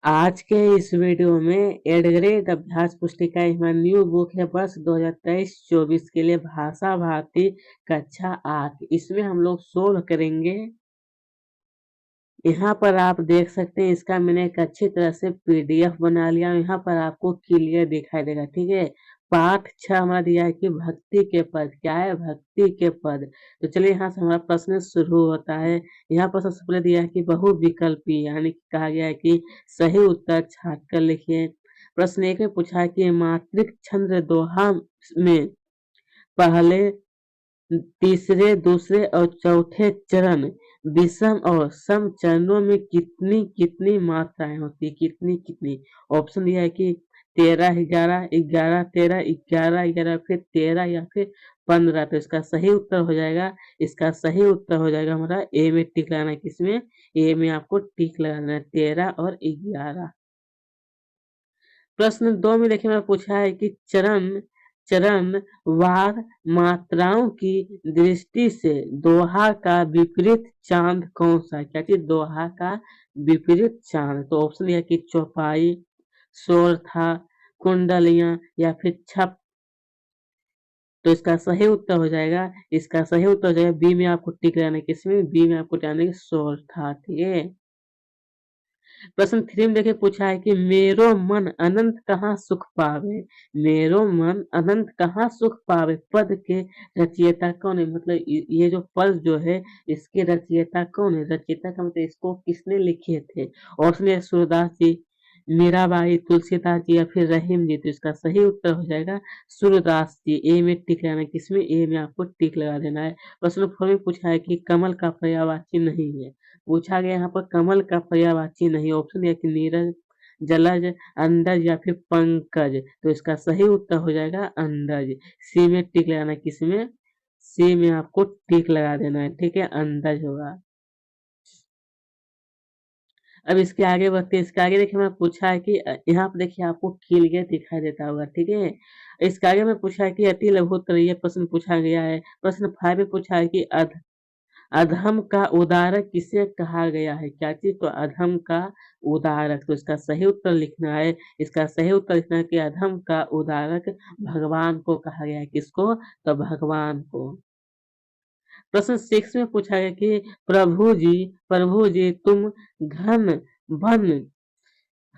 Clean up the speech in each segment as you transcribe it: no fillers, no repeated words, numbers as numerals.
आज के इस वीडियो में एड ग्रेड अभ्यास पुस्तिका हमारी न्यू बुक है वर्ष 2023-24 के लिए भाषा भारती कक्षा 8। इसमें हम लोग सोल्व करेंगे। यहाँ पर आप देख सकते हैं इसका मैंने एक अच्छी तरह से पीडीएफ बना लिया। यहाँ पर आपको क्लियर दिखाई देगा, ठीक है। पाठ 6 हमारा दिया है कि भक्ति के पद। क्या है? भक्ति के पद। तो चलिए यहाँ से हमारा प्रश्न शुरू होता है। यहाँ पर सबसे पहले दिया है कि बहुविकल्पी, यानी कि कहा गया है कि सही उत्तर छाट कर लिखिए। प्रश्न 1 में पूछा है कि मातृक छंद दोहा में पहले, तीसरे, दूसरे और चौथे चरण विषम और सम चरणों में कितनी कितनी मात्राएं होती, कितनी कितनी। ऑप्शन दिया है कि 13, 11, 11, 13, 11, 11, फिर 13 या फिर 15। तो इसका सही उत्तर हो जाएगा, इसका सही उत्तर हो जाएगा हमारा ए में टिक लगाना है। किसमें? ए में आपको टिक लगाना है, 13 और 11। प्रश्न 2 में देखिए मैं पूछा है कि चरण चरण वार मात्राओं की दृष्टि से दोहा का विपरीत चांद कौन सा है? क्या चीज? दोहा का विपरीत चांद। तो ऑप्शन दिया कि चौपाई, सोरठा, कुंडलियां या फिर छप। तो इसका सही उत्तर हो जाएगा, इसका सही उत्तर हो जाएगा बी में आपको टिक लगाना है। किसमें? बी में आपको टिक लगाना है, सोरठा। ठीक है। प्रश्न 3 में देखिए पूछा है कि मेरो मन अनंत कहाँ सुख पावे। मेरो मन अनंत कहाँ सुख पावे पद के रचयिता कौन है? मतलब ये जो पद जो है इसके रचयिता कौन है? रचयिता का मतलब इसको किसने लिखे थे? ऑप्शन है सूरदास जी, मीराबाई, तुलसीदास जी या फिर रहीम जी। तो इसका सही उत्तर हो जाएगा सूरदास जी। ए में टिक लगाना है। किसमें? ए में आपको टिक लगा देना है। प्रश्न 4 में पूछा है कि कमल का पर्यायवाची नहीं है। पूछा गया यहाँ पर कमल का पर्यायवाची नहीं। ऑप्शन दिया कि नीरज, जलज, अंडज या फिर पंकज। तो इसका सही उत्तर हो जाएगा अंडज। सी में टिक लगाना है। किसमें? सी में आपको टिक लगा देना है, ठीक है, अंडज होगा। अब इसके आगे बढ़ते हैं। इसके आगे देखिए मैं पूछा है कि यहाँ पे देखिए आपको क्लियर दिखाई देता होगा, ठीक है। इसके आगे में पूछा है कि अति लघुत्तरीय प्रश्न पूछा गया है। प्रश्न 5 में पूछा है कि अधम का उदारक किसे कहा गया है? क्या चीज? तो अधम का उदारक। तो इसका सही उत्तर लिखना है, इसका सही उत्तर लिखना है कि अधम का उदारक भगवान को कहा गया है। किसको? तो भगवान को। प्रश्न 6 में पूछा गया कि प्रभु जी तुम घन वन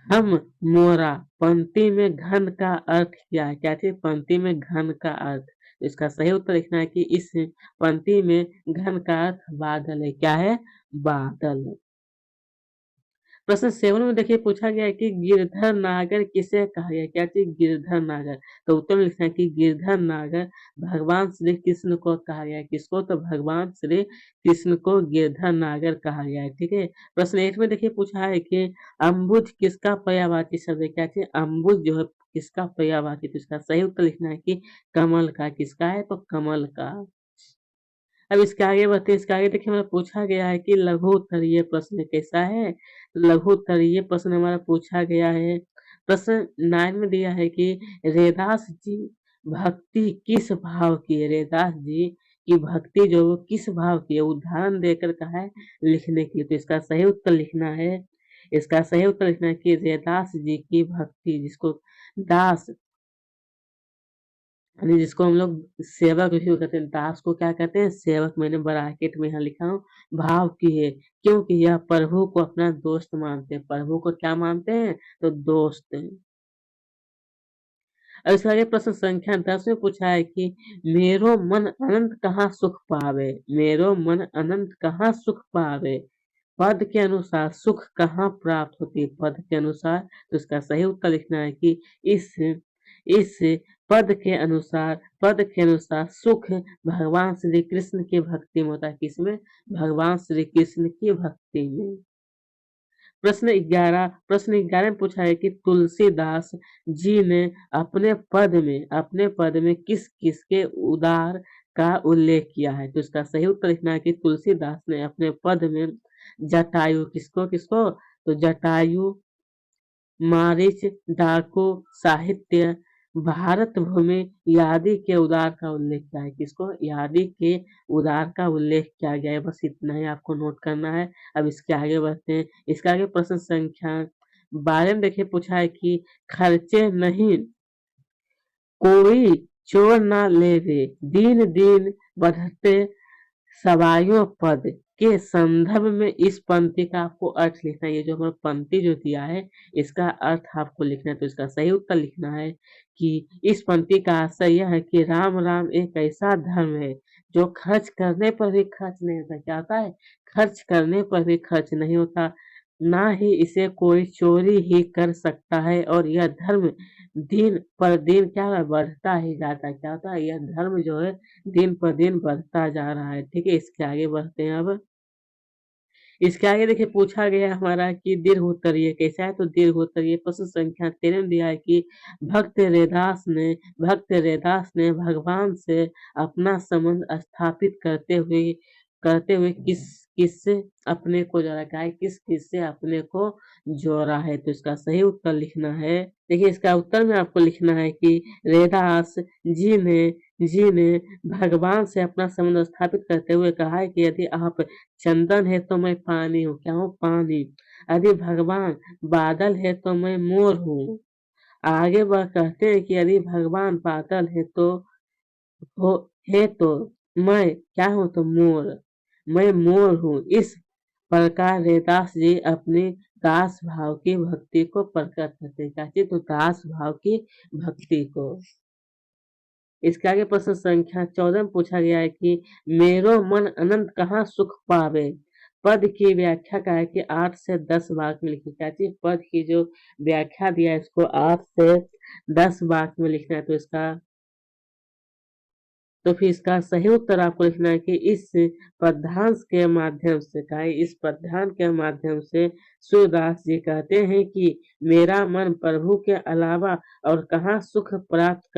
हम मोरा। पंक्ति में घन का अर्थ क्या है? क्या चीज? पंक्ति में घन का अर्थ। इसका सही उत्तर लिखना है कि इस पंक्ति में घन का अर्थ बादल है। क्या है? बादल। प्रश्न 7 में देखिए पूछा गया है कि गिरधर नागर किसे कहा गया? क्या चीज? गिरधर नागर। तो उत्तर में लिखना है कि गिरधर नागर भगवान श्री कृष्ण को कहा गया है। किसको? तो भगवान श्री कृष्ण को गिरधर नागर कहा गया है, ठीक है। प्रश्न 8 में देखिए पूछा है कि अम्बुज किसका पर्यायवाची शब्द है? क्या चीज? अम्बुज जो है किसका पर्यायवाची। तो इसका सही उत्तर लिखना है कि कमल का। किसका है? तो कमल का। अब इसके आगे बढ़ते हैं। इसके आगे देखिए हमारा पूछा गया है कि लघु उत्तरीय प्रश्न कैसा है। लघु उत्तरीय प्रश्न हमारा पूछा गया है। प्रश्न 9 में दिया है कि रेदास जी भक्ति किस भाव की है? रेदास जी की भक्ति जो वो किस भाव की है? उदाहरण देकर कहा है लिखने के लिए। तो इसका सही उत्तर लिखना है, इसका सही उत्तर लिखना है कि रेदास जी की भक्ति, जिसको दास यानी जिसको हम लोग सेवक भी कहते हैं, दास को क्या कहते हैं? सेवक। मैंने ब्रैकेट में यहाँ लिखा हूँ भाव की है, क्योंकि यह प्रभु को अपना दोस्त मानते हैं। प्रभु को क्या मानते हैं? तो दोस्त। अब इसके आगे प्रश्न संख्या 10 में पूछा है कि मेरो मन अनंत कहाँ सुख पावे। मेरो मन अनंत कहाँ सुख पावे पद के अनुसार सुख कहाँ प्राप्त होती है? पद के अनुसार। तो इसका सही उत्तर लिखना है कि इस पद के अनुसार सुख भगवान श्री कृष्ण की भक्ति में होता है। किसमें? भगवान श्री कृष्ण की भक्ति में। प्रश्न 11 में पूछा है कि तुलसीदास जी ने अपने पद में किस किस के उदार का उल्लेख किया है? तो इसका सही उत्तर लिखना है कि तुलसीदास ने अपने पद में जटायु, किसको किसको? तो जटायु, मारीच, डाकू, साहित्य, भारत भूमि, आदि के उदार का उल्लेख किया है। किसको? आदि के उदार का उल्लेख किया गया है। बस इतना ही आपको नोट करना है। अब इसके आगे बढ़ते हैं। इसके आगे प्रश्न संख्या बारे में देखिए पूछा है कि खर्चे नहीं कोई चोर ना लेवे, दिन दिन बढ़ते सवायों पद के संदर्भ में इस पंक्ति का आपको अर्थ लिखना है। ये जो हमारा पंक्ति जो दिया है इसका अर्थ आपको लिखना है। तो इसका सही उत्तर लिखना है कि इस पंक्ति का आशय यह है कि राम राम एक ऐसा धर्म है जो खर्च करने पर भी खर्च नहीं होता। क्या होता है? खर्च करने पर भी खर्च नहीं होता, ना ही इसे कोई चोरी ही कर सकता है, और यह धर्म दिन पर दिन क्या है? बढ़ता ही जाता है। क्या होता है? यह धर्म जो है दिन पर दिन बढ़ता जा रहा है। ठीक है, इसके आगे बढ़ते हैं अब। इसके आगे देखिए पूछा गया है हमारा कि दीर्घोत्तरीय कैसा है? तो दीर्घोत्तरीय प्रश्न संख्या 13 में दिया है कि भक्त रैदास ने भगवान से अपना संबंध स्थापित करते हुए किससे अपने को जोड़ा? क्या है? किससे अपने को जोड़ा है? तो इसका सही उत्तर लिखना है। देखिए इसका उत्तर में आपको लिखना है कि रैदास जी ने भगवान से अपना संबंध स्थापित करते हुए कहा है कि यदि आप चंदन है तो मैं पानी हूँ। क्या हूँ? पानी। यदि भगवान बादल है तो मैं मोर हूँ। आगे वह कहते हैं कि यदि भगवान बादल है हो तो मैं क्या हूँ? तो मोर। मैं मोर हूँ। इस प्रकार रैदास जी अपनी दास भाव की भक्ति को प्रकट करते हैं। क्या चीज? तो दास भाव की भक्ति को। इसके आगे प्रश्न संख्या 14 में पूछा गया है कि मेरो मन अनंत कहाँ सुख पावे। पद की व्याख्या का है कि 8 से 10 वाक्य में लिखी। क्या चीज? पद की जो व्याख्या दिया है इसको 8 से 10 वाक्य में लिखना है। तो फिर इसका सही उत्तर आपको लिखना है कि इस पद्यांश के माध्यम से इस पद्यांश के माध्यम से सूरदास जी कहते हैं कि मेरा मन प्रभु के अलावा और कहाँ सुख प्राप्त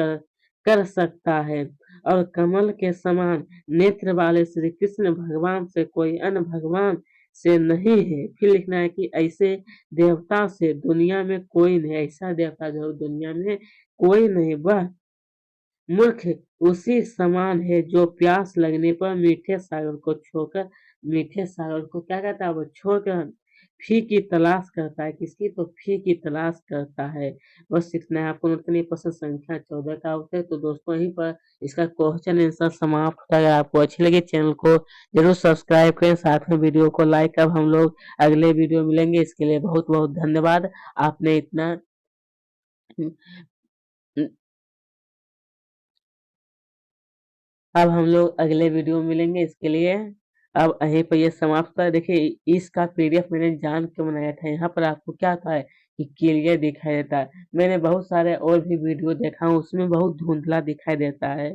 कर सकता है, और कमल के समान नेत्र वाले श्री कृष्ण भगवान से कोई अन्य भगवान से नहीं है। फिर लिखना है कि ऐसे देवता से दुनिया में कोई नहीं, ऐसा देवता जो दुनिया में कोई नहीं, वह मूर्ख उसी समान है जो प्यास लगने पर मीठे सागर को क्या कहता है? वो छोड़कर फी की तलाश करता है। किसकी? तो फी की तलाश करता है। बस इतना है। आपको नोट करनी है। प्रश्न संख्या 14 का उत्तर। तो दोस्तों यहीं पर इसका क्वेश्चन आंसर समाप्त होता है। अगर आपको अच्छी लगी चैनल को जरूर सब्सक्राइब करें, साथ में वीडियो को लाइक। अब हम लोग अगले वीडियो मिलेंगे, इसके लिए बहुत बहुत धन्यवाद। आपने इतना अब हम लोग अगले वीडियो में मिलेंगे, इसके लिए अब यहीं पर ये समाप्त कर। देखिए इसका पीडीएफ मैंने जान के बनाया था। यहाँ पर आपको क्या था है कि क्लियर दिखाई देता है। मैंने बहुत सारे और भी वीडियो देखा हूँ, उसमें बहुत धुंधला दिखाई देता है।